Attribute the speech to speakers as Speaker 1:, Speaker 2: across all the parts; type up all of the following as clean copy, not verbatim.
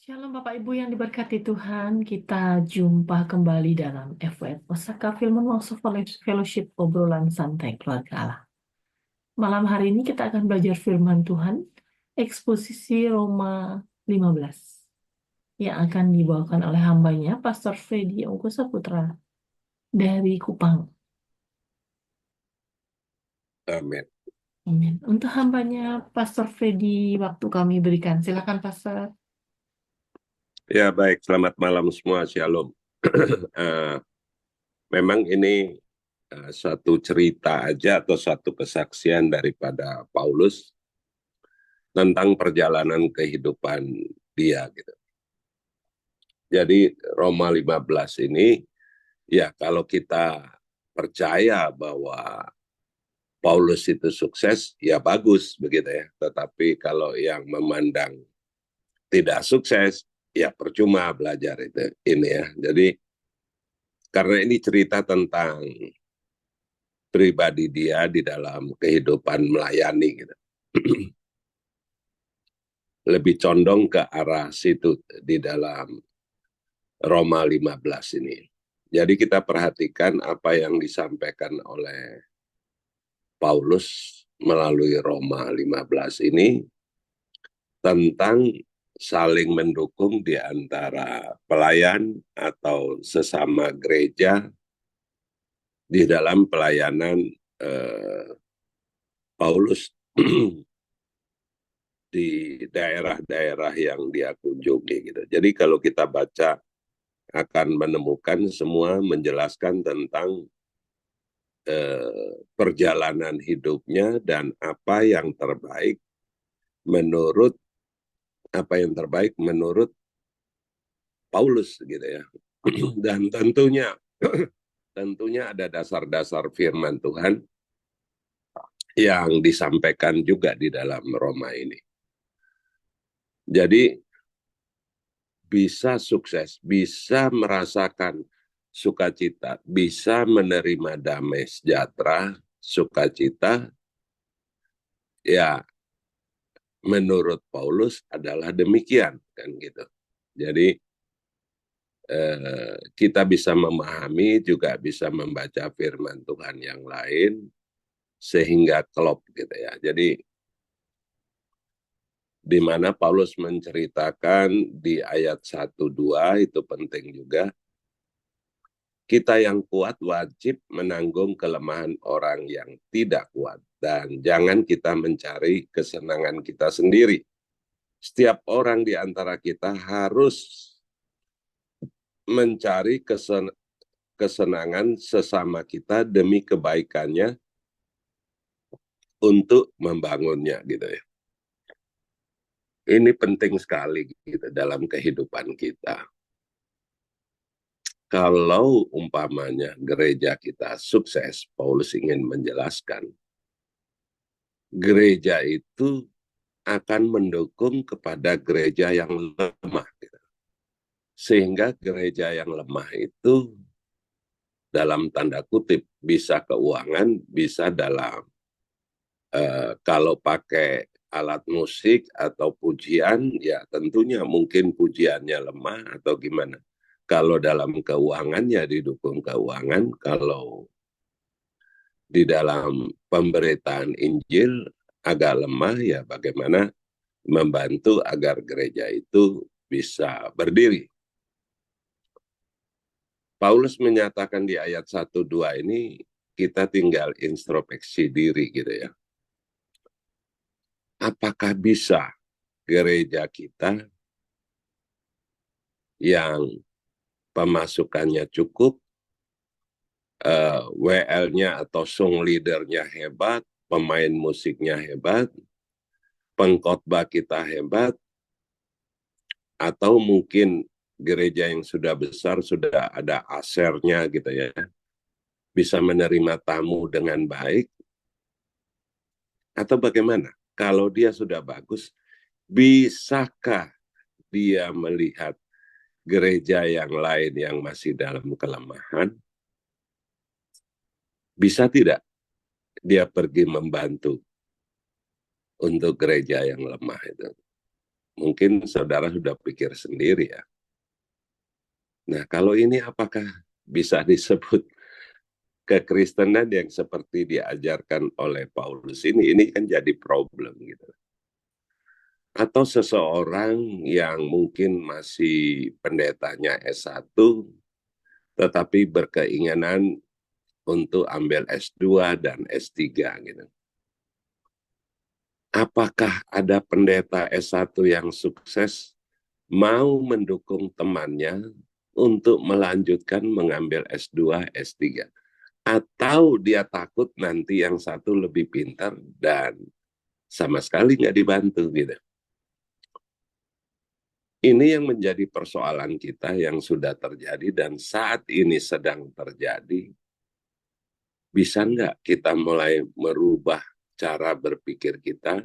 Speaker 1: Shalom Bapak Ibu yang diberkati Tuhan, kita jumpa kembali dalam FWF Osaka Firman Workshop Fellowship obrolan santai keluarga Allah. Malam hari ini kita akan belajar firman Tuhan, eksposisi Roma 15, yang akan dibawakan oleh hambanya Pastor Freddy Ongko Saputra dari Kupang.
Speaker 2: Amin.
Speaker 1: Amin. Untuk hambanya Pastor Freddy, waktu kami berikan. Silakan Pastor.
Speaker 2: Ya baik, selamat malam semua, Shalom. Memang ini satu cerita aja atau satu kesaksian daripada Paulus tentang perjalanan kehidupan dia gitu. Jadi Roma 15 ini ya kalau kita percaya bahwa Paulus itu sukses ya bagus begitu ya. Tetapi kalau yang memandang tidak sukses ya percuma belajar itu ini ya. Jadi karena ini cerita tentang pribadi dia di dalam kehidupan melayani gitu. Lebih condong ke arah situ di dalam Roma 15 ini. Jadi kita perhatikan apa yang disampaikan oleh Paulus melalui Roma 15 ini tentang saling mendukung di antara pelayan atau sesama gereja di dalam pelayanan Paulus di daerah-daerah yang dia kunjungi gitu. Jadi kalau kita baca akan menemukan semua menjelaskan tentang perjalanan hidupnya dan menurut apa yang terbaik menurut Paulus gitu ya. Dan tentunya ada dasar-dasar firman Tuhan yang disampaikan juga di dalam Roma ini. Jadi bisa sukses, bisa merasakan sukacita, bisa menerima damai sejahtera, sukacita, ya menurut Paulus adalah demikian kan gitu. Jadi kita bisa memahami juga bisa membaca firman Tuhan yang lain sehingga klop gitu ya. Jadi di mana Paulus menceritakan di ayat 1-2 itu penting juga. Kita yang kuat wajib menanggung kelemahan orang yang tidak kuat. Dan jangan kita mencari kesenangan kita sendiri. Setiap orang di antara kita harus mencari kesenangan sesama kita demi kebaikannya untuk membangunnya gitu ya. Ini penting sekali gitu dalam kehidupan kita. Kalau umpamanya gereja kita sukses, Paulus ingin menjelaskan, gereja itu akan mendukung kepada gereja yang lemah. Gitu. Sehingga gereja yang lemah itu dalam tanda kutip bisa keuangan, bisa dalam kalau pakai alat musik atau pujian, ya tentunya mungkin pujiannya lemah atau gimana. Kalau dalam keuangannya didukung keuangan, kalau di dalam pemberitaan Injil agak lemah, ya bagaimana membantu agar gereja itu bisa berdiri. Paulus menyatakan di ayat 1-2 ini, kita tinggal introspeksi diri gitu ya. Apakah bisa gereja kita yang pemasukannya cukup, WL-nya atau song leader-nya hebat, pemain musiknya hebat, pengkhotbah kita hebat, atau mungkin gereja yang sudah besar, sudah ada asernya gitu ya, bisa menerima tamu dengan baik, atau bagaimana? Kalau dia sudah bagus, bisakah dia melihat gereja yang lain yang masih dalam kelemahan? Bisa tidak dia pergi membantu untuk gereja yang lemah itu? Mungkin saudara sudah pikir sendiri ya. Nah, kalau ini apakah bisa disebut kekristenan yang seperti diajarkan oleh Paulus ini? Ini kan jadi problem gitu. Atau seseorang yang mungkin masih pendetanya S1, tetapi berkeinginan untuk ambil S2 dan S3 gitu. Apakah ada pendeta S1 yang sukses mau mendukung temannya untuk melanjutkan mengambil S2, S3? Atau dia takut nanti yang satu lebih pintar dan sama sekali nggak dibantu gitu. Ini yang menjadi persoalan kita yang sudah terjadi dan saat ini sedang terjadi. Bisa nggak kita mulai merubah cara berpikir kita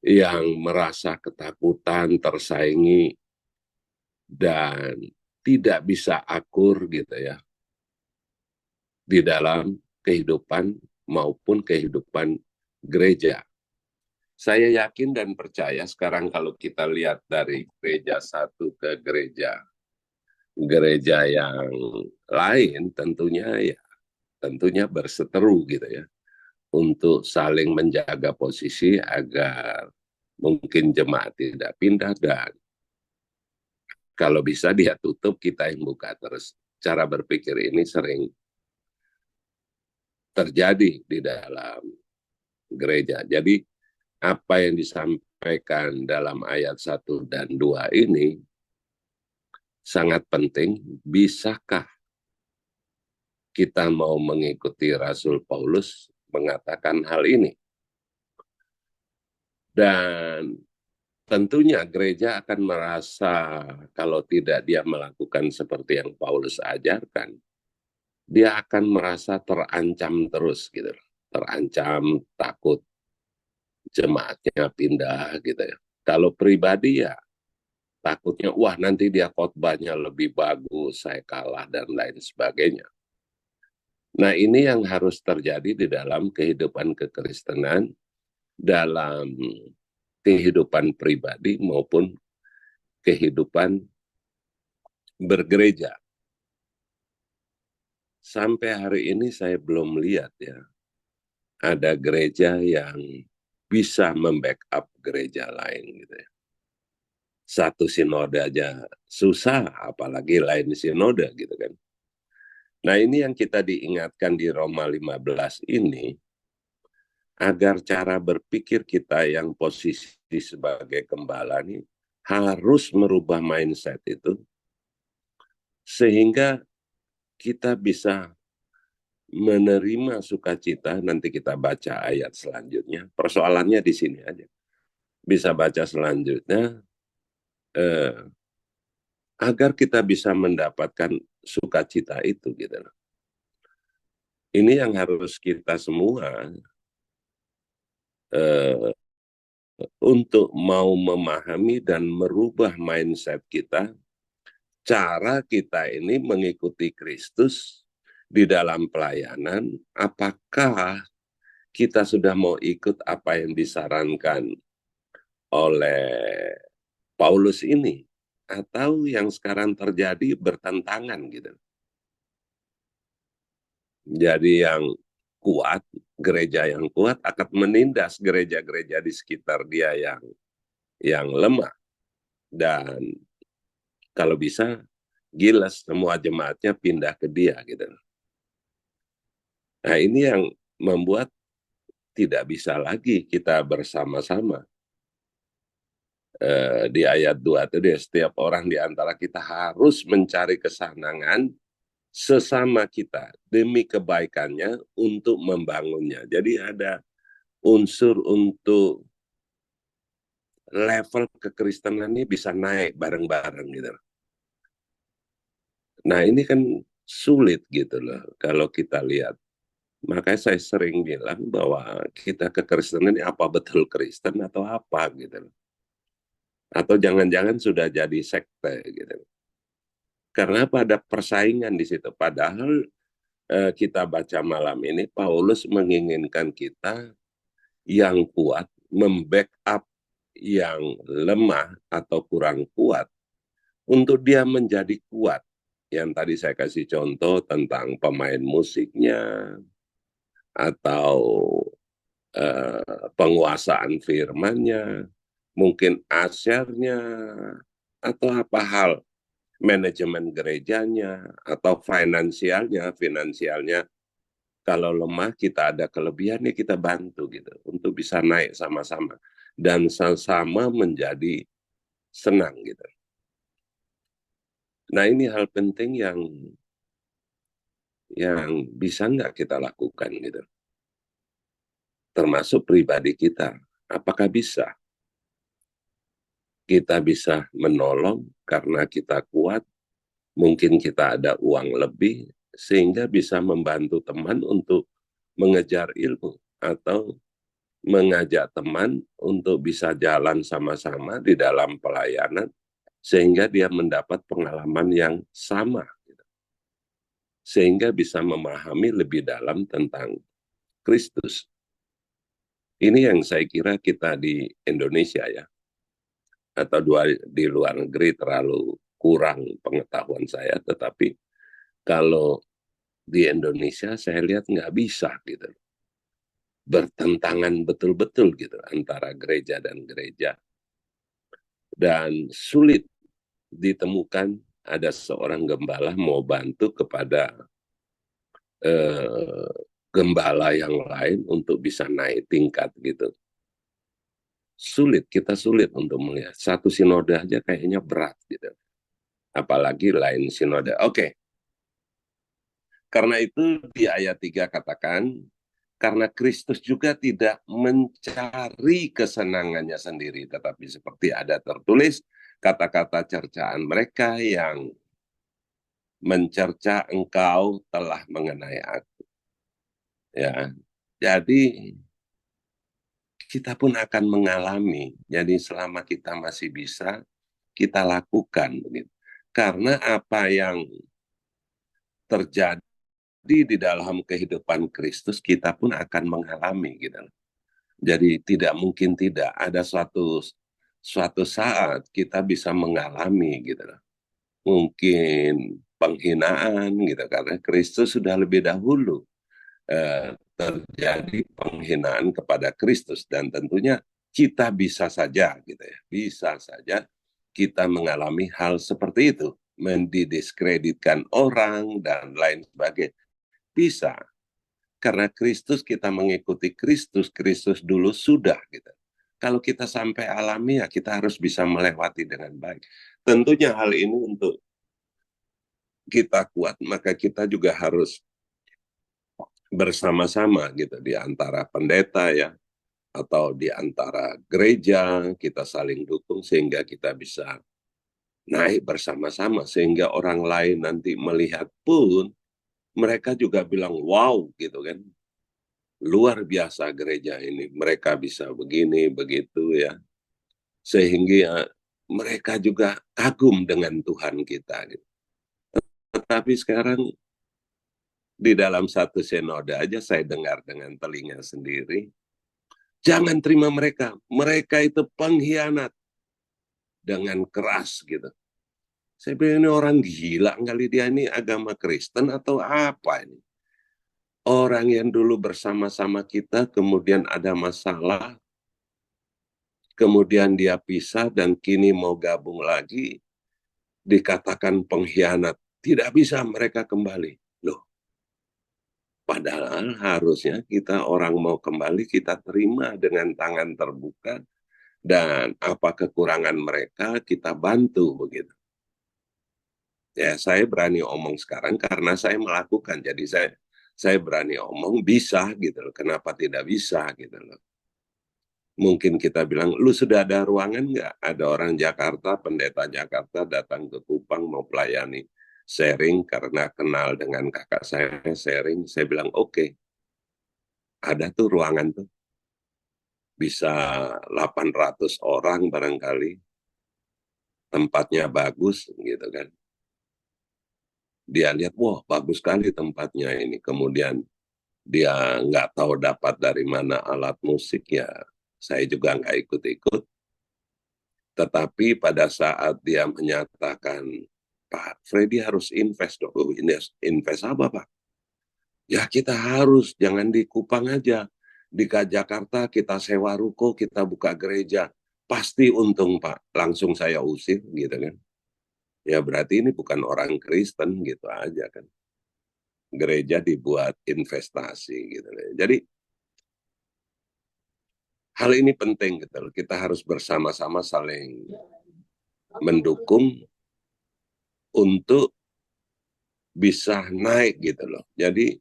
Speaker 2: yang merasa ketakutan, tersaingi, dan tidak bisa akur gitu ya di dalam kehidupan maupun kehidupan gereja. Saya yakin dan percaya sekarang kalau kita lihat dari gereja satu ke gereja yang lain, tentunya berseteru gitu ya untuk saling menjaga posisi agar mungkin jemaat tidak pindah dan kalau bisa dia tutup kita yang buka terus. Cara berpikir ini sering terjadi di dalam gereja. Jadi apa yang disampaikan dalam ayat 1 dan 2 ini sangat penting. Bisakah kita mau mengikuti Rasul Paulus mengatakan hal ini? Dan tentunya gereja akan merasa kalau tidak dia melakukan seperti yang Paulus ajarkan, dia akan merasa terancam terus gitu. Terancam, takut jemaatnya pindah gitu ya. Kalau pribadi ya takutnya wah nanti dia khotbahnya lebih bagus, saya kalah dan lain sebagainya. Nah, ini yang harus terjadi di dalam kehidupan kekristenan, dalam kehidupan pribadi maupun kehidupan bergereja. Sampai hari ini saya belum lihat ya, ada gereja yang bisa membackup gereja lain gitu ya. Satu sinode aja susah, apalagi lain sinode gitu kan. Nah ini yang kita diingatkan di Roma 15 ini, agar cara berpikir kita yang posisi sebagai gembala ini harus merubah mindset itu, sehingga kita bisa menerima sukacita. Nanti kita baca ayat selanjutnya. Persoalannya di sini aja. Bisa baca selanjutnya, eh, agar kita bisa mendapatkan sukacita itu gitu. Ini yang harus kita semua eh, untuk mau memahami dan merubah mindset kita, cara kita ini mengikuti Kristus di dalam pelayanan, apakah kita sudah mau ikut apa yang disarankan oleh Paulus ini, atau yang sekarang terjadi bertentangan gitu. Jadi yang kuat, gereja yang kuat akan menindas gereja-gereja di sekitar dia yang lemah. Dan kalau bisa, gilas semua jemaatnya pindah ke dia gitu. Nah ini yang membuat tidak bisa lagi kita bersama-sama. Di ayat 2 itu dia, setiap orang di antara kita harus mencari kesenangan sesama kita demi kebaikannya untuk membangunnya. Jadi ada unsur untuk level kekristenan ini bisa naik bareng-bareng gitu. Nah ini kan sulit gitu loh kalau kita lihat. Makanya saya sering bilang bahwa kita kekristenan ini apa betul Kristen atau apa gitu loh. Atau jangan-jangan sudah jadi sekte gitu. Karena pada persaingan di situ. Padahal kita baca malam ini Paulus menginginkan kita yang kuat, membackup yang lemah atau kurang kuat untuk dia menjadi kuat. Yang tadi saya kasih contoh tentang pemain musiknya atau penguasaan firmannya, mungkin asyarnya, atau apa hal manajemen gerejanya, atau finansialnya, kalau lemah kita ada kelebihan ya kita bantu gitu untuk bisa naik sama-sama dan sama-sama menjadi senang gitu. Nah ini hal penting yang bisa nggak kita lakukan gitu, termasuk pribadi kita. Apakah bisa kita bisa menolong karena kita kuat, mungkin kita ada uang lebih, sehingga bisa membantu teman untuk mengejar ilmu, atau mengajak teman untuk bisa jalan sama-sama di dalam pelayanan, sehingga dia mendapat pengalaman yang sama, sehingga bisa memahami lebih dalam tentang Kristus. Ini yang saya kira kita di Indonesia ya, atau di luar negeri terlalu kurang pengetahuan saya, tetapi kalau di Indonesia saya lihat nggak bisa gitu, bertentangan betul-betul gitu antara gereja dan gereja, dan sulit ditemukan ada seorang gembala mau bantu kepada eh, gembala yang lain untuk bisa naik tingkat gitu. Kita sulit untuk melihat. Satu sinode aja kayaknya berat gitu. Apalagi lain sinode. Oke, karena itu di ayat 3 katakan, karena Kristus juga tidak mencari kesenangannya sendiri, tetapi seperti ada tertulis, kata-kata cercaan mereka yang mencerca engkau telah mengenai aku. Ya, jadi kita pun akan mengalami. Jadi selama kita masih bisa, kita lakukan. Karena apa yang terjadi di dalam kehidupan Kristus, kita pun akan mengalami. Gitu. Jadi tidak mungkin tidak ada suatu saat kita bisa mengalami. Gitu. Mungkin penghinaan, gitu, karena Kristus sudah lebih dahulu terjadi penghinaan kepada Kristus, dan tentunya kita bisa saja gitu ya, bisa saja kita mengalami hal seperti itu, mendiskreditkan orang dan lain sebagainya, bisa, karena Kristus, kita mengikuti Kristus, Kristus dulu sudah gitu. Kalau kita sampai alami ya kita harus bisa melewati dengan baik. Tentunya hal ini untuk kita kuat, maka kita juga harus bersama-sama gitu di antara pendeta ya, atau di antara gereja, kita saling dukung sehingga kita bisa naik bersama-sama, sehingga orang lain nanti melihat pun mereka juga bilang wow gitu kan, luar biasa gereja ini, mereka bisa begini begitu ya, sehingga ya, mereka juga kagum dengan Tuhan kita gitu. Tetapi sekarang di dalam satu sinode aja saya dengar dengan telinga sendiri, jangan terima mereka, mereka itu pengkhianat, dengan keras gitu. Saya bilang ini orang gila kali, dia ini agama Kristen atau apa ini? Orang yang dulu bersama-sama kita kemudian ada masalah, kemudian dia pisah dan kini mau gabung lagi, dikatakan pengkhianat. Tidak bisa mereka kembali. Loh, padahal harusnya kita orang mau kembali kita terima dengan tangan terbuka, dan apa kekurangan mereka kita bantu begitu. Ya, saya berani omong sekarang karena saya melakukan. Jadi saya berani omong bisa gitu loh. Kenapa tidak bisa gitu loh. Mungkin kita bilang, lu sudah ada ruangan nggak? Ada orang Jakarta, pendeta Jakarta datang ke Kupang mau pelayani sharing karena kenal dengan kakak saya sharing. Saya bilang, oke, ada tuh ruangan tuh. Bisa 800 orang barangkali. Tempatnya bagus gitu kan. Dia lihat, wah bagus sekali tempatnya ini. Kemudian dia nggak tahu dapat dari mana alat musik, ya saya juga nggak ikut-ikut. Tetapi pada saat dia menyatakan, Pak Freddy harus invest dong. Oh, invest apa Pak? Ya kita harus, jangan di Kupang aja. Di Jakarta kita sewa ruko, kita buka gereja. Pasti untung Pak. Langsung saya usir gitu kan. Ya berarti ini bukan orang Kristen gitu aja kan. Gereja dibuat investasi gitu. Jadi hal ini penting gitu. Kita harus bersama-sama saling mendukung untuk bisa naik gitu loh. Jadi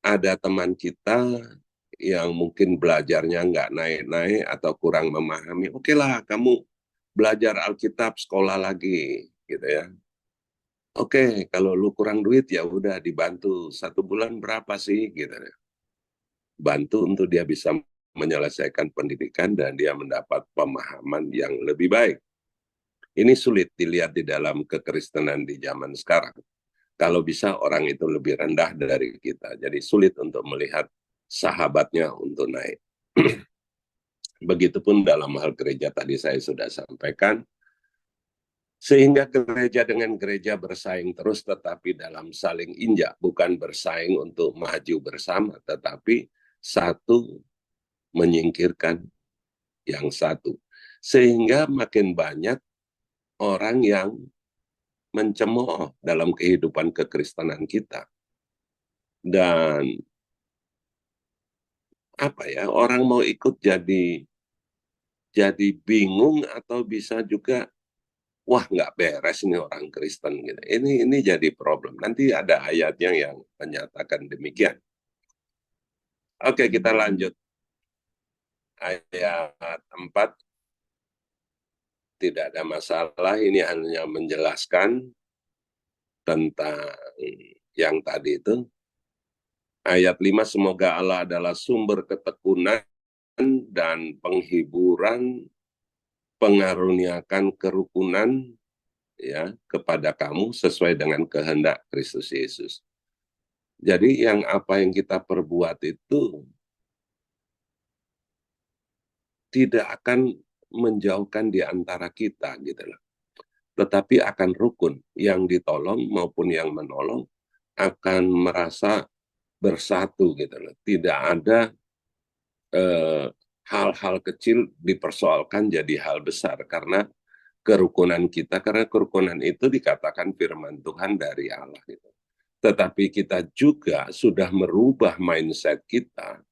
Speaker 2: ada teman kita yang mungkin belajarnya nggak naik-naik atau kurang memahami, oke lah kamu belajar Alkitab sekolah lagi gitu ya. Oke, kalau lu kurang duit ya udah dibantu 1 bulan berapa sih gitu ya. Bantu untuk dia bisa menyelesaikan pendidikan dan dia mendapat pemahaman yang lebih baik. Ini sulit dilihat di dalam kekristenan di zaman sekarang. Kalau bisa orang itu lebih rendah dari kita. Jadi sulit untuk melihat sahabatnya untuk naik. Begitupun dalam hal gereja tadi saya sudah sampaikan. Sehingga gereja dengan gereja bersaing terus tetapi dalam saling injak. Bukan bersaing untuk maju bersama. Tetapi satu menyingkirkan yang satu. Sehingga makin banyak orang yang mencemooh dalam kehidupan kekristenan kita. Dan apa ya, orang mau ikut jadi bingung atau bisa juga wah nggak beres ini orang Kristen gitu. Ini jadi problem. Nanti ada ayatnya yang menyatakan demikian. Oke, kita lanjut. Ayat 4 tidak ada masalah, ini hanya menjelaskan tentang yang tadi itu. Ayat 5, semoga Allah adalah sumber ketekunan dan penghiburan, pengaruniakan kerukunan ya kepada kamu sesuai dengan kehendak Kristus Yesus. Jadi yang apa yang kita perbuat itu tidak akan menjauhkan di antara kita gitu loh. Tetapi akan rukun, yang ditolong maupun yang menolong akan merasa bersatu gitu loh. Tidak ada hal-hal kecil dipersoalkan jadi hal besar karena kerukunan kita, karena kerukunan itu dikatakan firman Tuhan dari Allah gitu. Tetapi kita juga sudah merubah mindset kita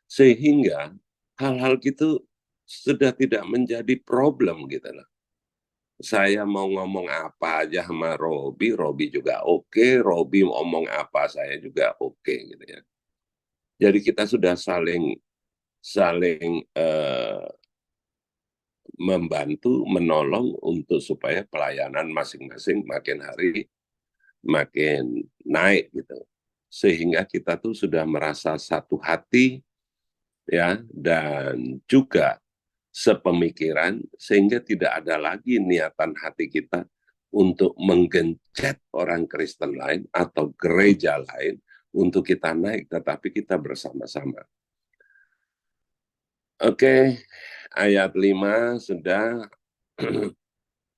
Speaker 2: sehingga hal-hal itu sudah tidak menjadi problem gitu loh. Saya mau ngomong apa aja sama Robi juga oke, Robi ngomong apa saya juga oke gitu ya. Jadi kita sudah saling saling membantu, menolong untuk supaya pelayanan masing-masing makin hari makin naik gitu. Sehingga kita tuh sudah merasa satu hati ya dan juga sepemikiran sehingga tidak ada lagi niatan hati kita untuk menggencet orang Kristen lain atau gereja lain untuk kita naik, tetapi kita bersama-sama. Oke, ayat 5 sudah.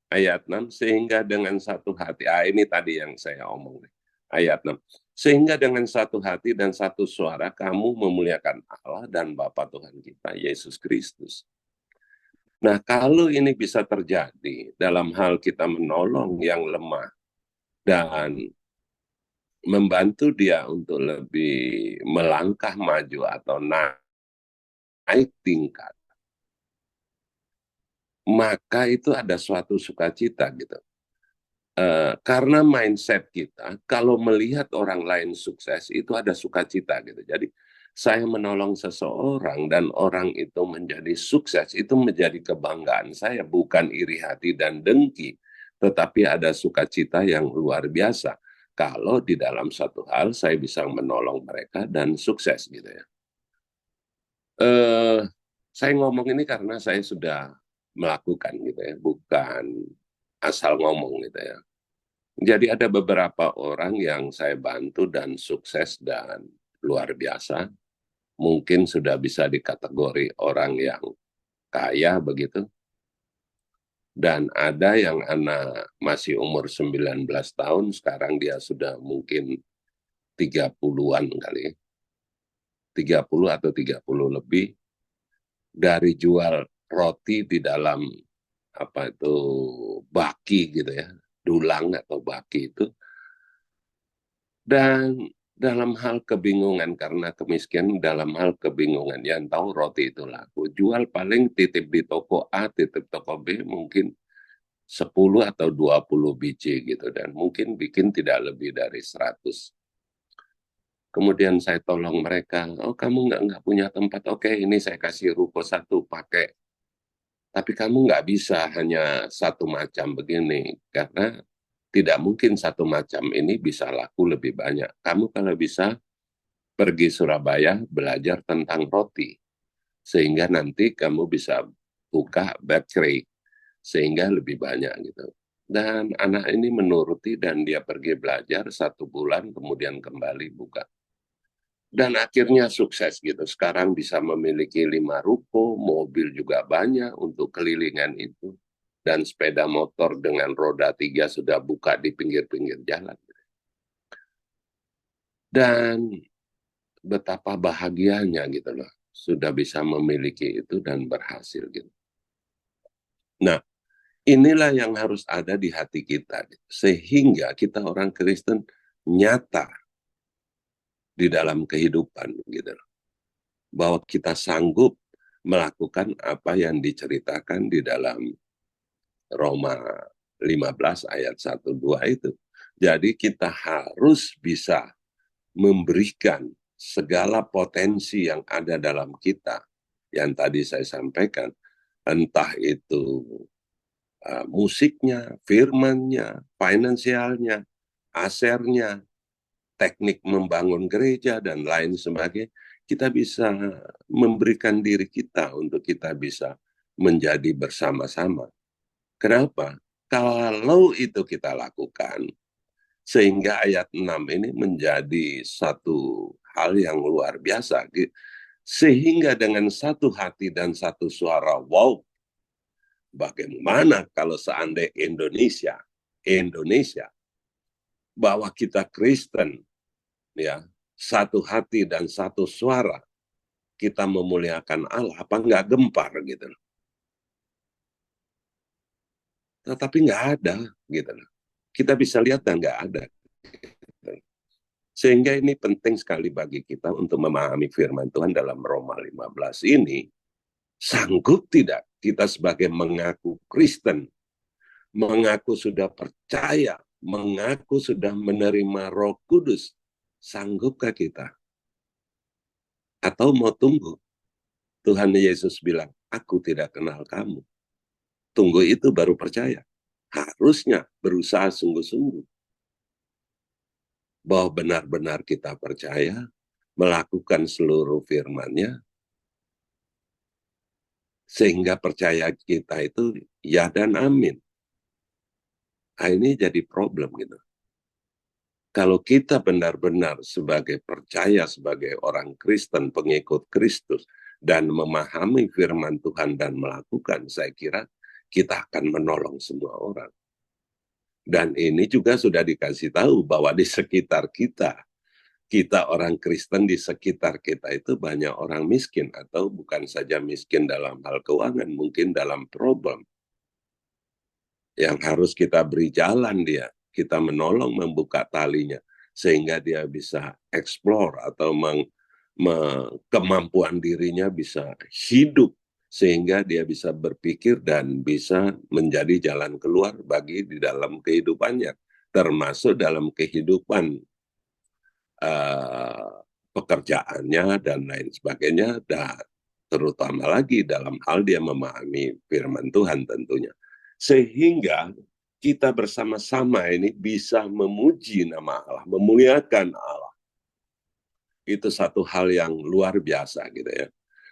Speaker 2: Ayat 6, sehingga dengan satu hati, ini tadi yang saya omong, ayat 6, sehingga dengan satu hati dan satu suara kamu memuliakan Allah dan Bapa Tuhan kita, Yesus Kristus. Nah, kalau ini bisa terjadi dalam hal kita menolong yang lemah dan membantu dia untuk lebih melangkah maju atau naik tingkat, maka itu ada suatu sukacita gitu. Karena mindset kita, kalau melihat orang lain sukses, itu ada sukacita gitu. Jadi, saya menolong seseorang dan orang itu menjadi sukses, itu menjadi kebanggaan saya, bukan iri hati dan dengki, tetapi ada sukacita yang luar biasa. Kalau di dalam satu hal saya bisa menolong mereka dan sukses gitu ya. Saya ngomong ini karena saya sudah melakukan gitu ya, bukan asal ngomong gitu ya. Jadi ada beberapa orang yang saya bantu dan sukses dan luar biasa. Mungkin sudah bisa dikategori orang yang kaya begitu. Dan ada yang anak masih umur 19 tahun, sekarang dia sudah mungkin 30-an kali, 30 atau 30 lebih, dari jual roti di dalam apa itu baki gitu ya, dulang atau baki itu, dan dalam hal kebingungan karena kemiskinan, dalam hal kebingungan yang tahu roti itu laku, jual paling titip di toko A, titip toko B mungkin 10 atau 20 biji gitu, dan mungkin bikin tidak lebih dari 100. Kemudian saya tolong mereka, oh kamu nggak punya tempat, oke ini saya kasih ruko satu pakai. Tapi kamu nggak bisa hanya satu macam begini, karena tidak mungkin satu macam ini bisa laku lebih banyak. Kamu kalau bisa pergi Surabaya belajar tentang roti, sehingga nanti kamu bisa buka bakery, sehingga lebih banyak gitu. Dan anak ini menuruti dan dia pergi belajar 1 bulan, kemudian kembali buka. Dan akhirnya sukses gitu. Sekarang bisa memiliki 5 ruko, mobil juga banyak untuk kelilingan itu. Dan sepeda motor dengan roda 3 sudah buka di pinggir-pinggir jalan. Dan betapa bahagianya gitu loh. Sudah bisa memiliki itu dan berhasil gitu. Nah, inilah yang harus ada di hati kita. Sehingga kita orang Kristen nyata di dalam kehidupan gitu loh. Bahwa kita sanggup melakukan apa yang diceritakan di dalam Roma 15 ayat 1-2 itu. Jadi kita harus bisa memberikan segala potensi yang ada dalam kita, yang tadi saya sampaikan, entah itu musiknya, firmannya, finansialnya, asernya, teknik membangun gereja, dan lain sebagainya, kita bisa memberikan diri kita untuk kita bisa menjadi bersama-sama. Kenapa? Kalau itu kita lakukan, sehingga ayat 6 ini menjadi satu hal yang luar biasa. Sehingga dengan satu hati dan satu suara, wow, bagaimana kalau seandainya Indonesia, bahwa kita Kristen, ya, satu hati dan satu suara, kita memuliakan Allah, apa nggak gempar gitu. Tetapi nggak ada gitu. Kita bisa lihat dan nggak ada. Sehingga ini penting sekali bagi kita untuk memahami firman Tuhan dalam Roma 15 ini. Sanggup tidak kita sebagai mengaku Kristen, mengaku sudah percaya, mengaku sudah menerima Roh Kudus, sanggupkah kita? Atau mau tunggu? Tuhan Yesus bilang, aku tidak kenal kamu. Tunggu itu baru percaya. Harusnya berusaha sungguh-sungguh. Bahwa benar-benar kita percaya, melakukan seluruh firman-Nya, sehingga percaya kita itu ya dan amin. Nah, ini jadi problem gitu. Kalau kita benar-benar sebagai percaya, sebagai orang Kristen, pengikut Kristus, dan memahami firman Tuhan dan melakukan, saya kira kita akan menolong semua orang. Dan ini juga sudah dikasih tahu bahwa di sekitar kita, kita orang Kristen di sekitar kita itu banyak orang miskin, atau bukan saja miskin dalam hal keuangan, mungkin dalam problem. Yang harus kita beri jalan dia, kita menolong membuka talinya, sehingga dia bisa explore atau kemampuan dirinya bisa hidup, sehingga dia bisa berpikir dan bisa menjadi jalan keluar bagi di dalam kehidupannya, termasuk dalam kehidupan pekerjaannya dan lain sebagainya, dan terutama lagi dalam hal dia memahami firman Tuhan tentunya. Sehingga kita bersama-sama ini bisa memuji nama Allah, memuliakan Allah. Itu satu hal yang luar biasa gitu ya.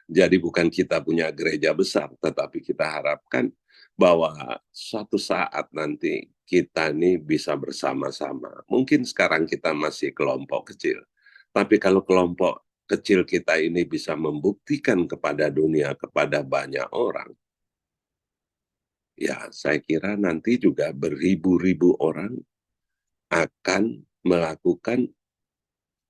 Speaker 2: Jadi bukan kita punya gereja besar, tetapi kita harapkan bahwa suatu saat nanti kita ini bisa bersama-sama. Mungkin sekarang kita masih kelompok kecil, tapi kalau kelompok kecil kita ini bisa membuktikan kepada dunia, kepada banyak orang, ya saya kira nanti juga beribu-ribu orang akan melakukan,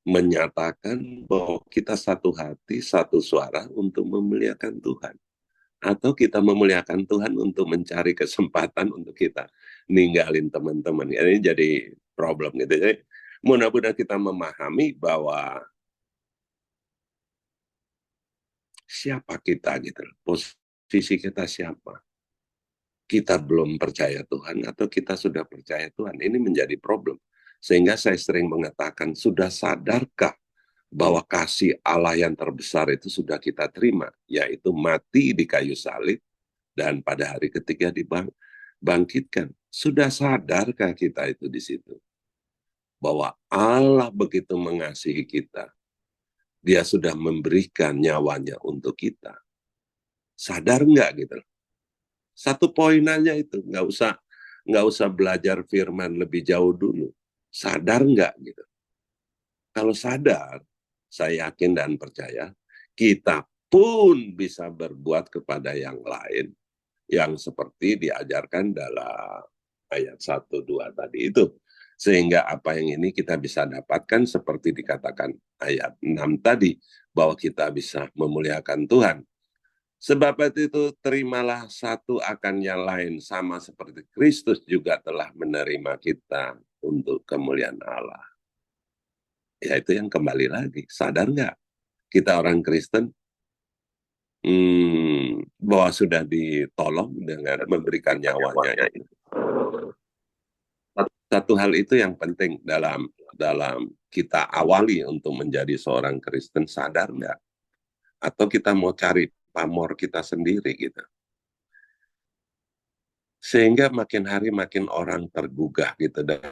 Speaker 2: menyatakan bahwa kita satu hati, satu suara untuk memuliakan Tuhan. Atau kita memuliakan Tuhan untuk mencari kesempatan untuk kita ninggalin teman-teman. Ini jadi problem gitu. Jadi mudah-mudahan kita memahami bahwa siapa kita gitu. Posisi kita siapa. Kita belum percaya Tuhan atau kita sudah percaya Tuhan. Ini menjadi problem. Sehingga saya sering mengatakan, sudah sadarkah bahwa kasih Allah yang terbesar itu sudah kita terima, yaitu mati di kayu salib dan pada hari ketiga dibangkitkan. Sudah sadarkah kita itu di situ? Bahwa Allah begitu mengasihi kita, dia sudah memberikan nyawanya untuk kita. Sadar nggak gitu? Satu poin aja itu, nggak usah belajar firman lebih jauh dulu. Sadar nggak gitu? Kalau sadar, saya yakin dan percaya, kita pun bisa berbuat kepada yang lain, yang seperti diajarkan dalam ayat 1, 2 tadi itu. Sehingga apa yang ini kita bisa dapatkan seperti dikatakan ayat 6 tadi, bahwa kita bisa memuliakan Tuhan. Sebab itu terimalah satu akan yang lain, sama seperti Kristus juga telah menerima kita untuk kemuliaan Allah. Ya itu yang kembali lagi, sadar nggak kita orang Kristen bahwa sudah ditolong dengan memberikan nyawanya. Satu hal itu yang penting dalam kita awali untuk menjadi seorang Kristen, sadar nggak? Atau kita mau cari pamor kita sendiri gitu. Sehingga makin hari makin orang tergugah gitu dan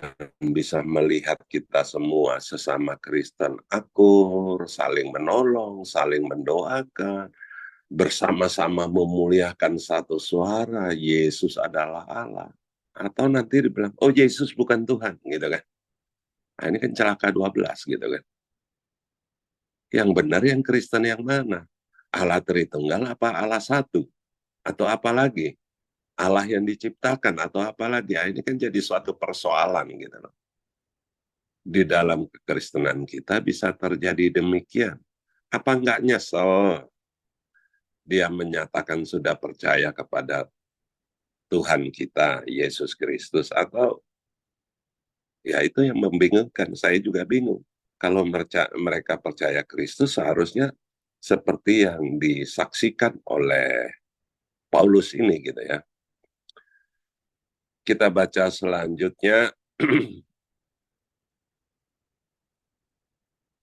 Speaker 2: bisa melihat kita semua sesama Kristen akur, saling menolong, saling mendoakan, bersama-sama memuliakan satu suara, Yesus adalah Allah. Atau nanti dibilang, oh Yesus bukan Tuhan, gitu kan. Nah, ini kan celaka 12, gitu kan. Yang benar yang Kristen yang mana? Allah Tritunggal apa Allah satu? Atau apa lagi? Allah yang diciptakan atau apa lagi? Nah, ini kan jadi suatu persoalan gitu loh. Di dalam kekristenan kita bisa terjadi demikian. Apa enggak nyesel dia menyatakan sudah percaya kepada Tuhan kita, Yesus Kristus, atau ya itu yang membingungkan. Saya juga bingung. Kalau mereka percaya Kristus, seharusnya seperti yang disaksikan oleh Paulus ini gitu ya. Kita baca selanjutnya.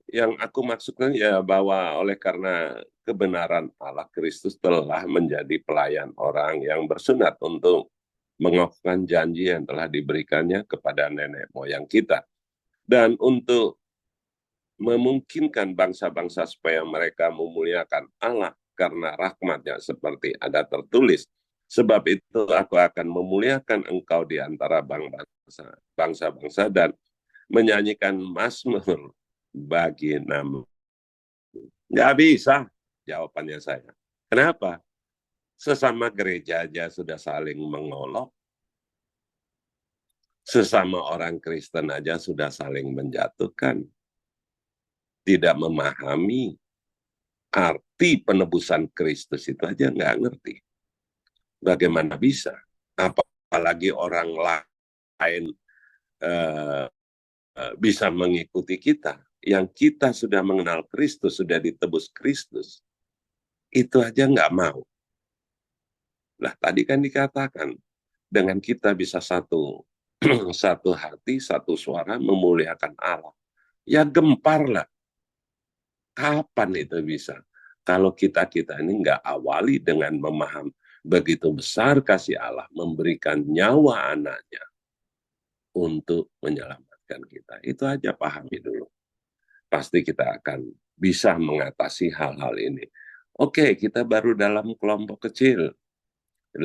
Speaker 2: Yang aku maksudkan ya bahwa oleh karena kebenaran Allah, Kristus telah menjadi pelayan orang yang bersunat untuk mengokohkan janji yang telah diberikannya kepada nenek moyang kita. Dan untuk memungkinkan bangsa-bangsa supaya mereka memuliakan Allah karena rahmatnya seperti ada tertulis. Sebab itu aku akan memuliakan engkau di antara bangsa-bangsa dan menyanyikan mazmur bagi nama. Nggak bisa, jawabannya saya. Kenapa? Sesama gereja aja sudah saling mengolok, sesama orang Kristen aja sudah saling menjatuhkan, tidak memahami arti penebusan Kristus itu aja nggak ngerti. Bagaimana bisa? Apalagi orang lain eh, bisa mengikuti kita. Yang kita sudah mengenal Kristus, sudah ditebus Kristus, itu aja nggak mau. Lah tadi kan dikatakan, dengan kita bisa satu satu hati, satu suara memuliakan Allah. Ya gemparlah. Kapan itu bisa? Kalau kita ini nggak awali dengan memaham begitu besar kasih Allah memberikan nyawa anaknya untuk menyelamatkan kita. Itu aja pahami dulu. Pasti kita akan bisa mengatasi hal-hal ini. Oke, kita baru dalam kelompok kecil. 5,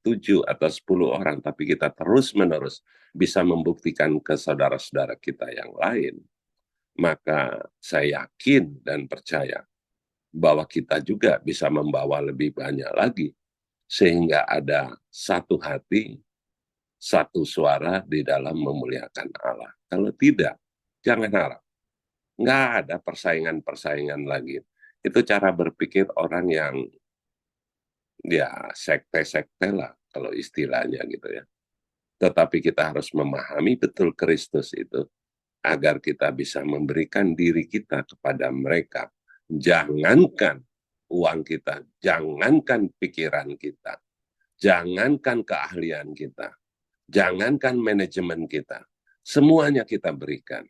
Speaker 2: 7, atau 10 orang. Tapi kita terus-menerus bisa membuktikan ke saudara-saudara kita yang lain. Maka saya yakin dan percaya bahwa kita juga bisa membawa lebih banyak lagi sehingga ada satu hati, satu suara di dalam memuliakan Allah. Kalau tidak, jangan harap. Nggak ada persaingan-persaingan lagi. Itu cara berpikir orang yang ya sekte-sekte lah kalau istilahnya gitu ya. Tetapi kita harus memahami betul Kristus itu agar kita bisa memberikan diri kita kepada mereka. Jangankan uang kita, jangankan pikiran kita, jangankan keahlian kita, jangankan manajemen kita. Semuanya kita berikan.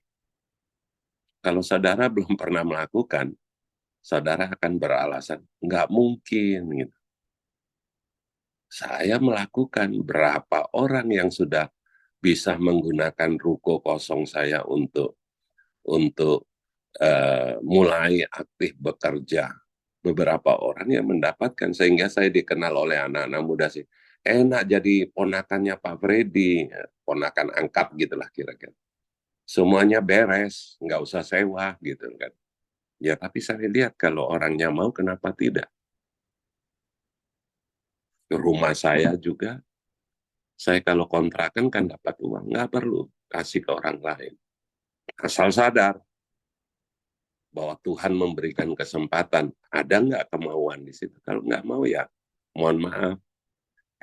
Speaker 2: Kalau saudara belum pernah melakukan, saudara akan beralasan, nggak mungkin. Gitu. Saya melakukan, berapa orang yang sudah bisa menggunakan ruko kosong saya untuk mulai aktif bekerja. Beberapa orang yang mendapatkan, sehingga saya dikenal oleh anak-anak muda sih. Enak jadi ponakannya Pak Freddy, ponakan angkat gitulah kira-kira. Semuanya beres, nggak usah sewa gitu kan. Ya tapi saya lihat kalau orangnya mau, kenapa tidak? Rumah saya juga, saya kalau kontrakan kan dapat uang, nggak perlu kasih ke orang lain. Asal sadar bahwa Tuhan memberikan kesempatan, ada nggak kemauan di situ? Kalau nggak mau ya, mohon maaf,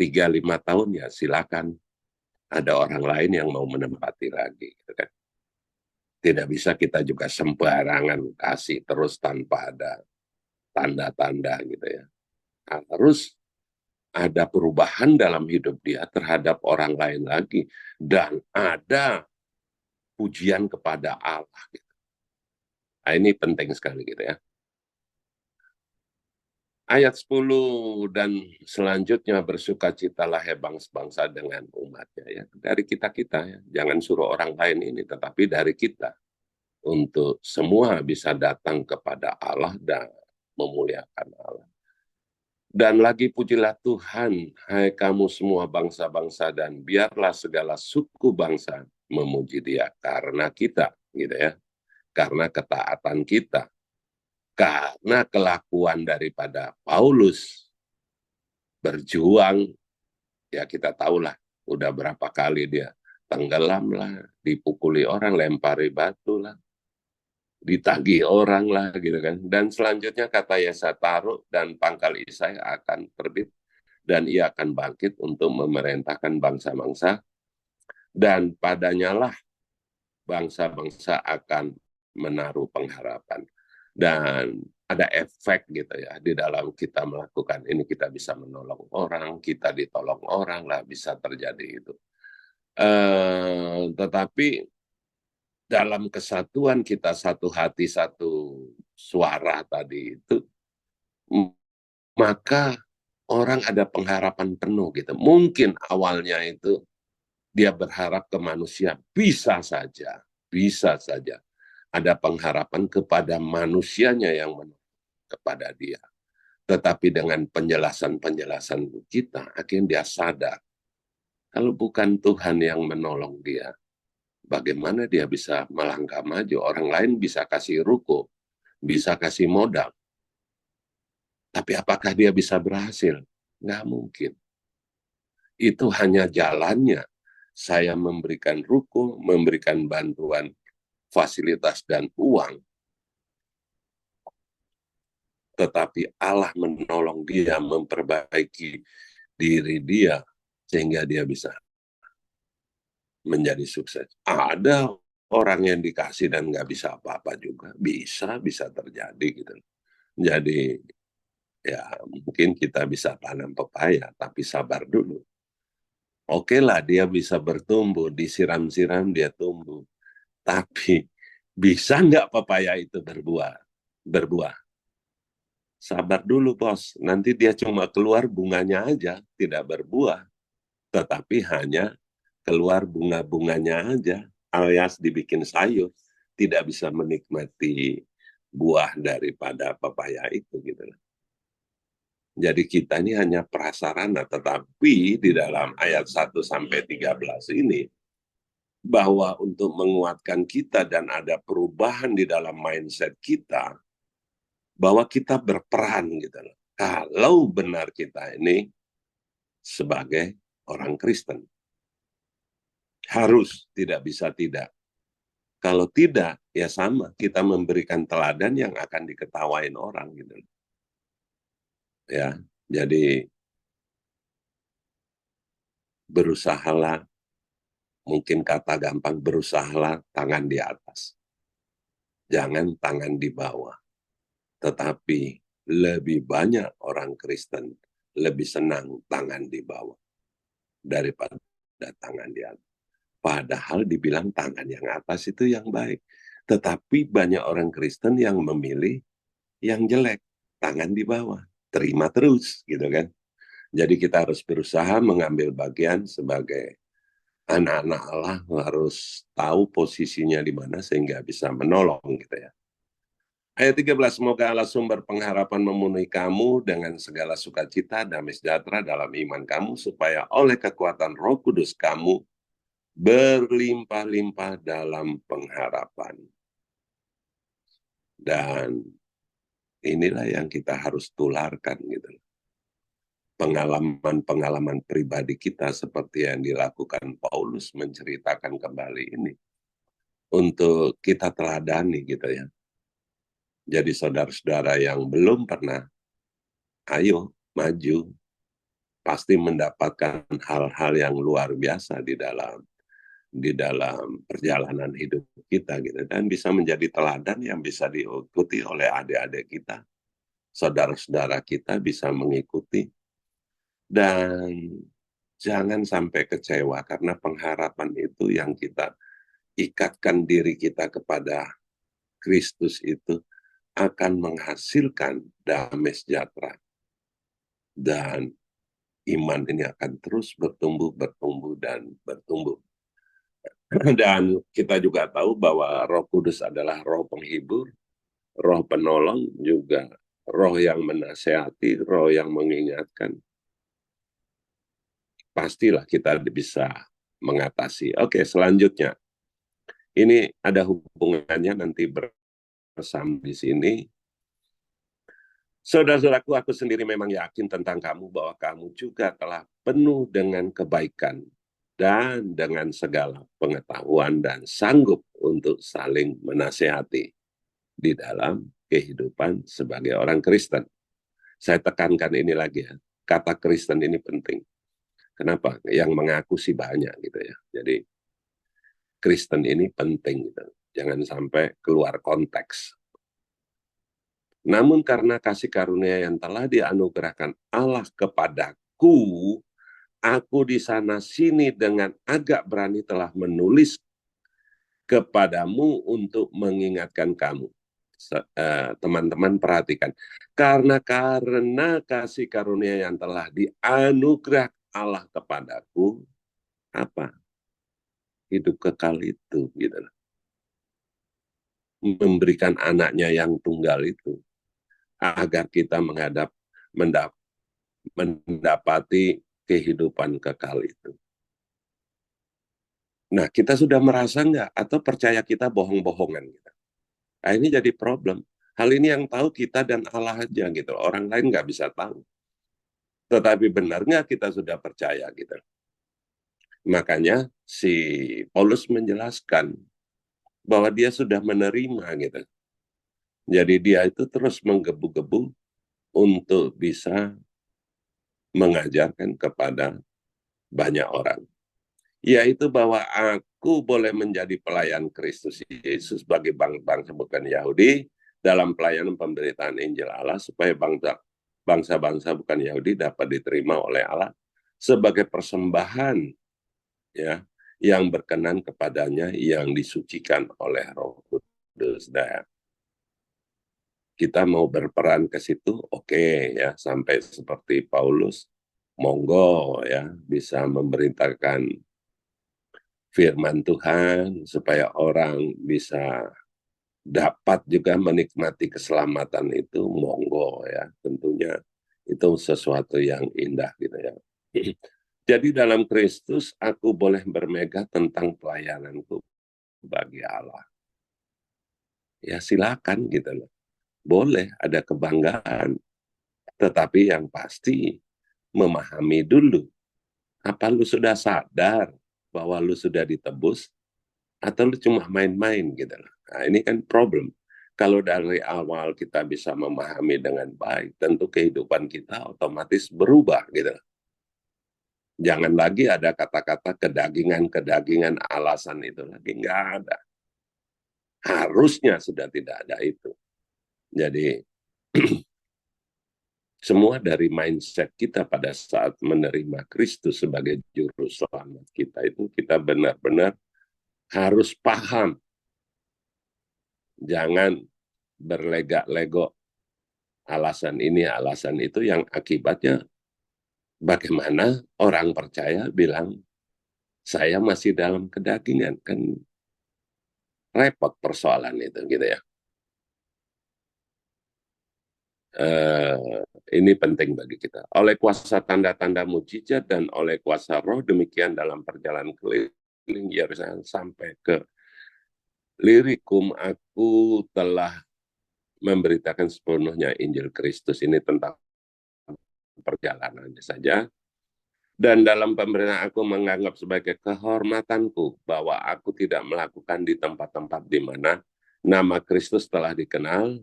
Speaker 2: 3-5 tahun ya silakan. Ada orang lain yang mau menempati lagi. Gitu kan. Tidak bisa kita juga sembarangan kasih terus tanpa ada tanda-tanda gitu ya. Harus ada perubahan dalam hidup dia terhadap orang lain lagi. Dan ada pujian kepada Allah. Gitu. Nah, ini penting sekali gitu ya. Ayat 10 dan selanjutnya bersukacitalah hai bangsa-bangsa dengan umatnya ya. Dari kita-kita ya. Jangan suruh orang lain ini, tetapi dari kita. Untuk semua bisa datang kepada Allah dan memuliakan Allah. Dan lagi pujilah Tuhan, hai kamu semua bangsa-bangsa, dan biarlah segala suku bangsa memuji Dia karena kita, gitu ya, karena ketaatan kita, karena kelakuan daripada Paulus berjuang, ya kita tahulah, udah berapa kali dia tenggelam lah, dipukuli orang, lempari batu lah, ditagih orang lah gitu kan. Dan selanjutnya kata Yesaya, taruh dan pangkal Isai akan terbit dan ia akan bangkit untuk memerintahkan bangsa-bangsa dan padanya lah bangsa-bangsa akan menaruh pengharapan. Dan ada efek gitu ya di dalam kita melakukan ini, kita bisa menolong orang, kita ditolong orang lah, bisa terjadi itu. Tetapi dalam kesatuan kita, satu hati, satu suara tadi itu, maka orang ada pengharapan penuh gitu. Mungkin awalnya itu dia berharap ke manusia, bisa saja ada pengharapan kepada manusianya yang kepada dia. Tetapi dengan penjelasan-penjelasan kita, akhirnya dia sadar kalau bukan Tuhan yang menolong dia, bagaimana dia bisa melangkah maju? Orang lain bisa kasih ruko, bisa kasih modal. Tapi apakah dia bisa berhasil? Nggak mungkin. Itu hanya jalannya. Saya memberikan ruko, memberikan bantuan fasilitas dan uang. Tetapi Allah menolong dia, memperbaiki diri dia, sehingga dia bisa menjadi sukses. Ada orang yang dikasih dan nggak bisa apa-apa juga. Bisa terjadi gitu. Jadi ya mungkin kita bisa tanam pepaya, tapi sabar dulu. Oke lah, dia bisa bertumbuh, disiram-siram dia tumbuh. Tapi bisa nggak pepaya itu berbuah? Sabar dulu bos, nanti dia cuma keluar bunganya aja, tidak berbuah. Tetapi hanya keluar bunga-bunganya aja, alias dibikin sayur. Tidak bisa menikmati buah daripada pepaya itu gitu. Jadi kita ini hanya prasarana, tetapi di dalam ayat 1-13 ini, bahwa untuk menguatkan kita dan ada perubahan di dalam mindset kita, bahwa kita berperan gitu loh. Kalau benar kita ini sebagai orang Kristen. Harus, tidak bisa tidak. Kalau tidak, ya sama, kita memberikan teladan yang akan diketawain orang gitu. Ya, jadi berusahalah, mungkin kata gampang, berusahalah tangan di atas. Jangan tangan di bawah. Tetapi lebih banyak orang Kristen lebih senang tangan di bawah daripada tangan di atas. Padahal dibilang tangan yang atas itu yang baik. Tetapi banyak orang Kristen yang memilih yang jelek, tangan di bawah. Terima terus, gitu kan. Jadi kita harus berusaha mengambil bagian sebagai anak-anak Allah, harus tahu posisinya di mana sehingga bisa menolong gitu ya. Ayat 13, semoga Allah sumber pengharapan memenuhi kamu dengan segala sukacita, damai sejahtera dalam iman kamu, supaya oleh kekuatan Roh Kudus kamu berlimpah-limpah dalam pengharapan. Dan inilah yang kita harus tularkan gitu. Pengalaman-pengalaman pribadi kita seperti yang dilakukan Paulus menceritakan kembali ini. Untuk kita teladani gitu ya. Jadi saudara-saudara yang belum pernah, ayo maju, pasti mendapatkan hal-hal yang luar biasa di dalam perjalanan hidup kita gitu, dan bisa menjadi teladan yang bisa diikuti oleh adik-adik kita, saudara-saudara kita bisa mengikuti. Dan jangan sampai kecewa karena pengharapan itu yang kita ikatkan diri kita kepada Kristus itu akan menghasilkan damai sejahtera. Dan iman ini akan terus bertumbuh, dan bertumbuh. Dan kita juga tahu bahwa Roh Kudus adalah roh penghibur, roh penolong, juga roh yang menasehati, roh yang mengingatkan. Pastilah kita bisa mengatasi. Oke, selanjutnya. Ini ada hubungannya nanti bersama di sini. Saudara-saudaraku, aku sendiri memang yakin tentang kamu bahwa kamu juga telah penuh dengan kebaikan dan dengan segala pengetahuan dan sanggup untuk saling menasehati di dalam kehidupan sebagai orang Kristen. Saya tekankan ini lagi ya, kata Kristen ini penting. Kenapa? Yang mengaku sih banyak gitu ya. Jadi Kristen ini penting gitu. Jangan sampai keluar konteks. Namun karena kasih karunia yang telah dianugerahkan Allah kepadaku, aku di sana sini dengan agak berani telah menulis kepadamu untuk mengingatkan kamu. Teman-teman perhatikan. Karena kasih karunia yang telah dianugerah Allah kepadaku, apa? Hidup kekal itu, gitu. Memberikan anaknya yang tunggal itu, agar kita mendapati kehidupan kekal itu. Nah, kita sudah merasa nggak? Atau percaya kita bohong-bohongan? Gitu. Nah, ini jadi problem. Hal ini yang tahu kita dan Allah aja gitu. Orang lain nggak bisa tahu. Tetapi benar nggak kita sudah percaya gitu. Makanya si Paulus menjelaskan bahwa dia sudah menerima gitu. Jadi dia itu terus menggebu-gebu untuk bisa mengajarkan kepada banyak orang. Yaitu bahwa aku boleh menjadi pelayan Kristus Yesus bagi bangsa bukan Yahudi dalam pelayanan pemberitaan Injil Allah, supaya bangsa-bangsa bukan Yahudi dapat diterima oleh Allah sebagai persembahan ya yang berkenan kepadanya, yang disucikan oleh Roh Kudus. Nah, kita mau berperan ke situ, oke, ya, sampai seperti Paulus, monggo ya, bisa memberitakan firman Tuhan supaya orang bisa dapat juga menikmati keselamatan itu, monggo ya, tentunya itu sesuatu yang indah gitu ya. Jadi dalam Kristus aku boleh bermegah tentang pelayananku bagi Allah. Ya silakan gitu loh. Boleh ada kebanggaan, tetapi yang pasti memahami dulu Apa lu sudah sadar bahwa lu sudah ditebus? Atau lu cuma main-main gitu loh. Nah, ini kan problem. Kalau dari awal kita bisa memahami dengan baik, tentu kehidupan kita otomatis berubah gitu loh. Jangan lagi ada kata-kata kedagingan-kedagingan alasan itu lagi. Nggak ada. Harusnya sudah tidak ada itu. Jadi semua dari mindset kita pada saat menerima Kristus sebagai juru selamat kita itu kita benar-benar harus paham. Jangan berlegak-lego alasan ini, alasan itu yang akibatnya bagaimana orang percaya bilang saya masih dalam kedagingan. Kan repot persoalan itu gitu ya. Ini penting bagi kita. Oleh kuasa tanda-tanda mujizat dan oleh kuasa roh demikian dalam perjalanan keliling Yerusalem sampai ke Lirikum aku telah memberitakan sepenuhnya Injil Kristus. Ini tentang perjalanannya saja. Dan dalam pemberitaan aku menganggap sebagai kehormatanku bahwa aku tidak melakukan di tempat-tempat di mana nama Kristus telah dikenal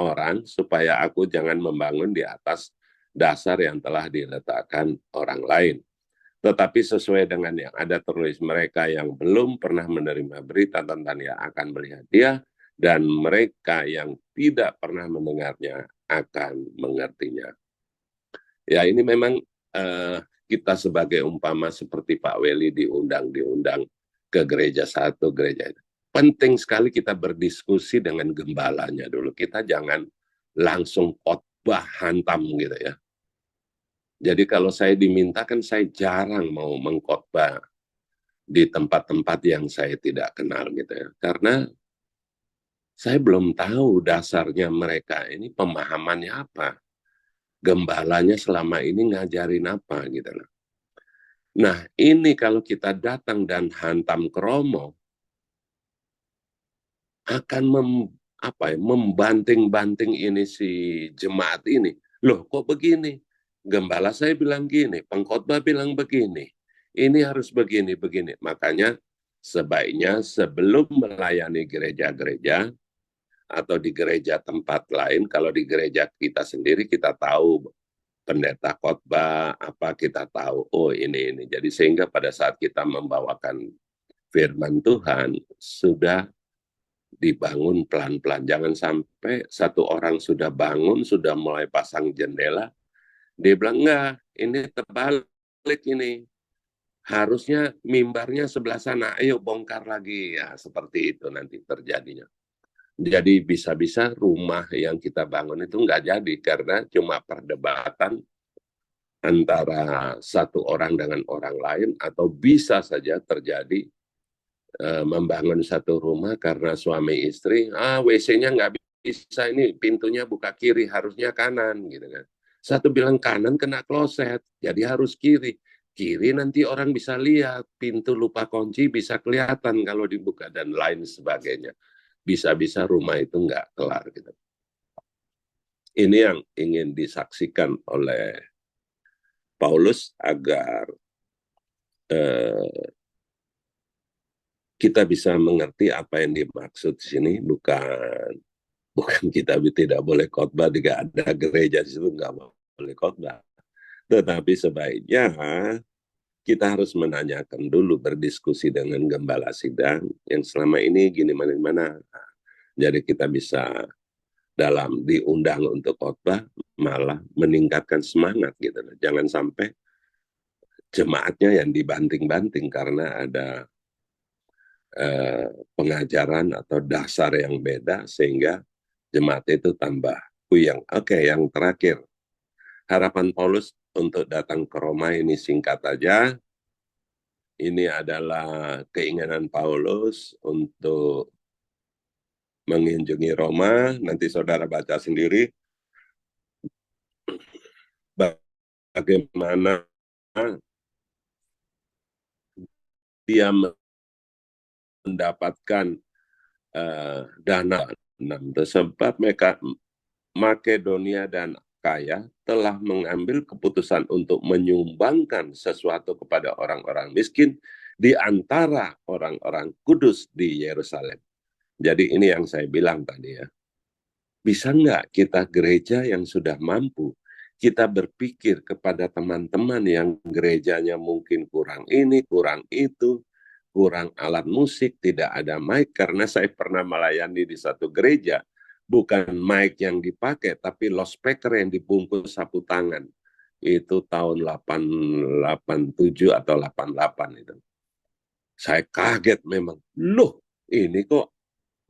Speaker 2: orang, supaya aku jangan membangun di atas dasar yang telah diletakkan orang lain. Tetapi sesuai dengan yang ada tertulis, mereka yang belum pernah menerima berita tentang dia akan melihat dia, dan mereka yang tidak pernah mendengarnya akan mengertinya. Ya, ini memang kita sebagai umpama seperti Pak Weli diundang ke gereja satu, gereja itu. Penting sekali kita berdiskusi dengan gembalanya dulu. Kita jangan langsung khotbah hantam gitu ya. Jadi kalau saya dimintakan, saya jarang mau mengkhotbah di tempat-tempat yang saya tidak kenal gitu ya. Karena saya belum tahu dasarnya mereka ini pemahamannya apa. Gembalanya selama ini ngajarin apa gitu loh. Nah, ini kalau kita datang dan hantam kromo, akan membanting-banting ini si jemaat ini. Loh, kok begini? Gembala saya bilang gini, pengkhotbah bilang begini. Ini harus begini. Makanya sebaiknya sebelum melayani gereja-gereja atau di gereja tempat lain, kalau di gereja kita sendiri kita tahu pendeta khotbah apa, kita tahu oh ini. Jadi sehingga pada saat kita membawakan firman Tuhan sudah dibangun pelan-pelan. Jangan sampai satu orang sudah bangun, sudah mulai pasang jendela, dia bilang enggak, ini terbalik ini. Harusnya mimbarnya sebelah sana, ayo bongkar lagi. Ya, seperti itu nanti terjadinya. Jadi bisa-bisa rumah yang kita bangun itu nggak jadi karena cuma perdebatan antara satu orang dengan orang lain, atau bisa saja terjadi membangun satu rumah karena suami istri, WC-nya nggak bisa, ini pintunya buka kiri, harusnya kanan gitu kan. Satu bilang kanan kena kloset, jadi harus kiri. Kiri nanti orang bisa lihat, pintu lupa kunci bisa kelihatan kalau dibuka dan lain sebagainya. Bisa-bisa rumah itu nggak kelar gitu. Ini yang ingin disaksikan oleh Paulus agar kita bisa mengerti apa yang dimaksud di sini. Bukan kita tidak boleh khotbah, tidak ada gereja di situ nggak boleh khotbah. Tetapi sebaiknya kita harus menanyakan dulu, berdiskusi dengan gembala sidang yang selama ini gini mana. Jadi kita bisa dalam diundang untuk khotbah malah meningkatkan semangat gitu. Jangan sampai jemaatnya yang dibanting-banting karena ada pengajaran atau dasar yang beda sehingga jemaat itu tambah puyeng. Oke, yang terakhir, harapan Paulus untuk datang ke Roma ini singkat aja. Ini adalah keinginan Paulus untuk mengunjungi Roma. Nanti saudara baca sendiri bagaimana dia mendapatkan dana. Sebab mereka Makedonia dan kaya telah mengambil keputusan untuk menyumbangkan sesuatu kepada orang-orang miskin di antara orang-orang kudus di Yerusalem. Jadi ini yang saya bilang tadi ya. Bisa nggak kita gereja yang sudah mampu, kita berpikir kepada teman-teman yang gerejanya mungkin kurang ini, kurang itu, kurang alat musik, tidak ada mic, karena saya pernah melayani di satu gereja, bukan mic yang dipakai, tapi loudspeaker yang dibungkus sapu tangan. Itu tahun 87 atau 88 itu. Saya kaget memang, loh ini kok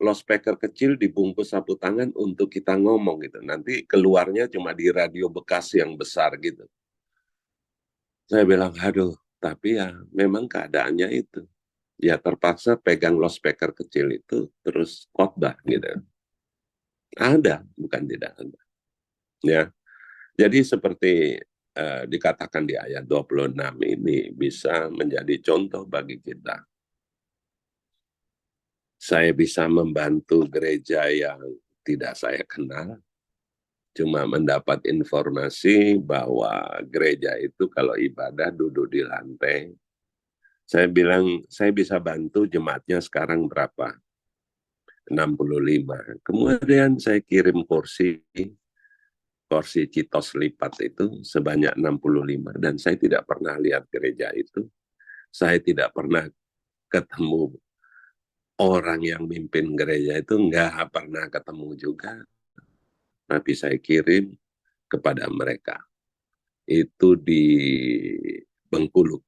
Speaker 2: loudspeaker kecil dibungkus sapu tangan untuk kita ngomong gitu. Nanti keluarnya cuma di radio bekas yang besar gitu. Saya bilang, aduh, tapi ya memang keadaannya itu. Ya terpaksa pegang loudspeaker kecil itu terus khotbah gitu. Ada, bukan tidak ada. Ya, jadi seperti dikatakan di ayat 26 ini bisa menjadi contoh bagi kita. Saya bisa membantu gereja yang tidak saya kenal, cuma mendapat informasi bahwa gereja itu kalau ibadah duduk di lantai. Saya bilang, saya bisa bantu jemaatnya sekarang berapa? 65. Kemudian saya kirim kursi citos lipat itu sebanyak 65. Dan saya tidak pernah lihat gereja itu. Saya tidak pernah ketemu orang yang mimpin gereja itu, nggak pernah ketemu juga. Tapi saya kirim kepada mereka. Itu di Bengkulu.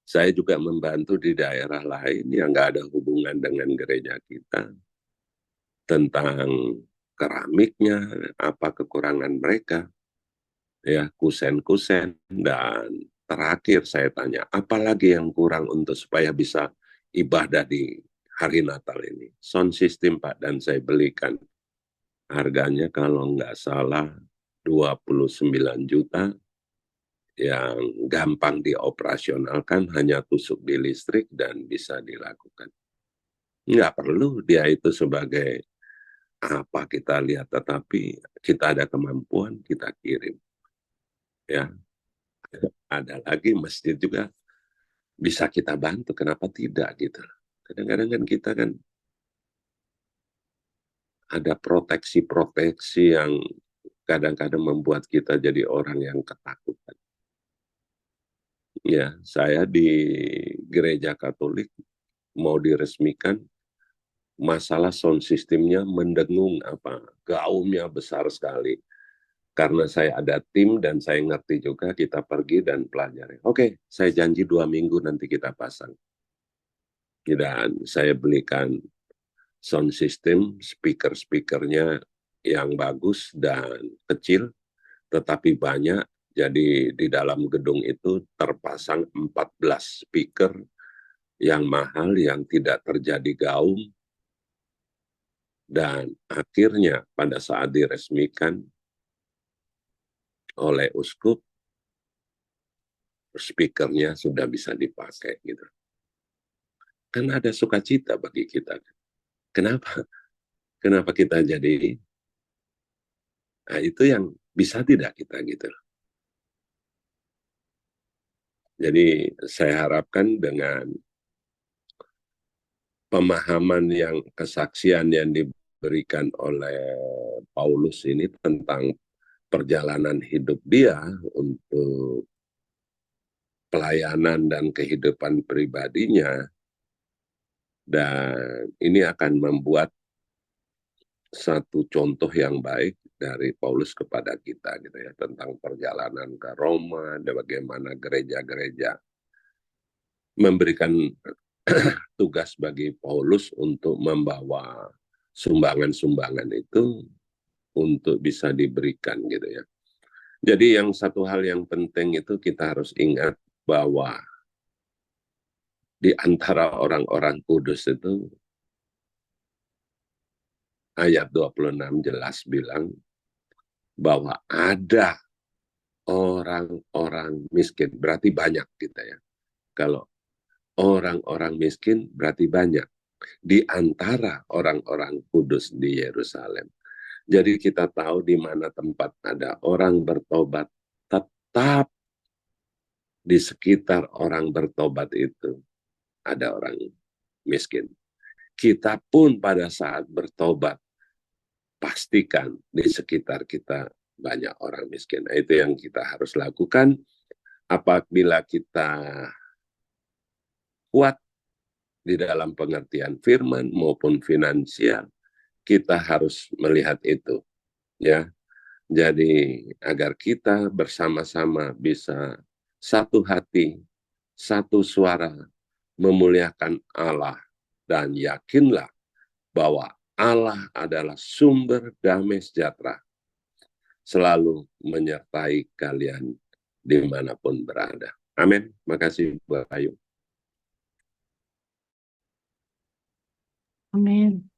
Speaker 2: Saya juga membantu di daerah lain yang nggak ada hubungan dengan gereja kita, tentang keramiknya, apa kekurangan mereka, ya kusen-kusen, dan terakhir saya tanya, apa lagi yang kurang untuk supaya bisa ibadah di hari Natal ini? Sound system Pak, dan saya belikan. Harganya kalau nggak salah 29 juta, yang gampang dioperasionalkan, hanya tusuk di listrik dan bisa dilakukan. Nggak perlu dia itu sebagai apa kita lihat, tetapi kita ada kemampuan, kita kirim. Ya, ada lagi masjid juga bisa kita bantu, kenapa tidak gitu. Kadang-kadang kan kita kan ada proteksi-proteksi yang kadang-kadang membuat kita jadi orang yang ketakutan. Ya, saya di gereja Katolik mau diresmikan, masalah sound systemnya mendengung, apa gaumnya besar sekali. Karena saya ada tim dan saya ngerti juga, kita pergi dan pelajari. Oke, saya janji 2 minggu nanti kita pasang. Dan saya belikan sound system, speaker-speakernya yang bagus dan kecil, tetapi banyak. Jadi di dalam gedung itu terpasang 14 speaker yang mahal, yang tidak terjadi gaung. Dan akhirnya pada saat diresmikan oleh uskup, speakernya sudah bisa dipakai gitu. Kan ada sukacita bagi kita. Kenapa? Kenapa kita jadi, nah itu yang bisa tidak kita gitu. Jadi saya harapkan dengan pemahaman yang kesaksian yang diberikan oleh Paulus ini tentang perjalanan hidup dia untuk pelayanan dan kehidupan pribadinya, dan ini akan membuat satu contoh yang baik dari Paulus kepada kita gitu ya, tentang perjalanan ke Roma, dan bagaimana gereja-gereja memberikan tugas bagi Paulus untuk membawa sumbangan-sumbangan itu untuk bisa diberikan gitu ya. Jadi yang satu hal yang penting itu kita harus ingat bahwa di antara orang-orang kudus itu ayat 26 jelas bilang bahwa ada orang-orang miskin, berarti banyak kita ya. Kalau orang-orang miskin berarti banyak di antara orang-orang kudus di Yerusalem. Jadi kita tahu di mana tempat ada orang bertobat, tetap di sekitar orang bertobat itu ada orang miskin. Kita pun pada saat bertobat, pastikan di sekitar kita banyak orang miskin. Nah, itu yang kita harus lakukan apabila kita kuat di dalam pengertian firman maupun finansial, kita harus melihat itu, ya. Jadi agar kita bersama-sama bisa satu hati, satu suara, memuliakan Allah, dan yakinlah bahwa Allah adalah sumber damai sejahtera, selalu menyertai kalian dimanapun berada. Amin. Makasih Bu Ayu.
Speaker 1: Amin.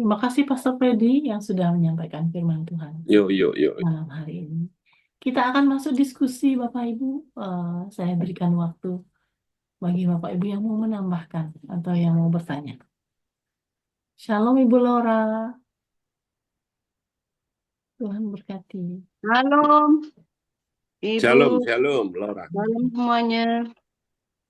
Speaker 1: Terima kasih Pastor Freddy yang sudah menyampaikan firman Tuhan
Speaker 2: Yuk, yuk, yuk.
Speaker 1: malam hari ini. Kita akan masuk diskusi Bapak Ibu. Saya berikan waktu bagi Bapak Ibu yang mau menambahkan atau yang mau bertanya. Shalom Ibu Laura. Tuhan berkati.
Speaker 3: Shalom, Ibu.
Speaker 2: Shalom, shalom, Laura.
Speaker 3: Shalom semuanya.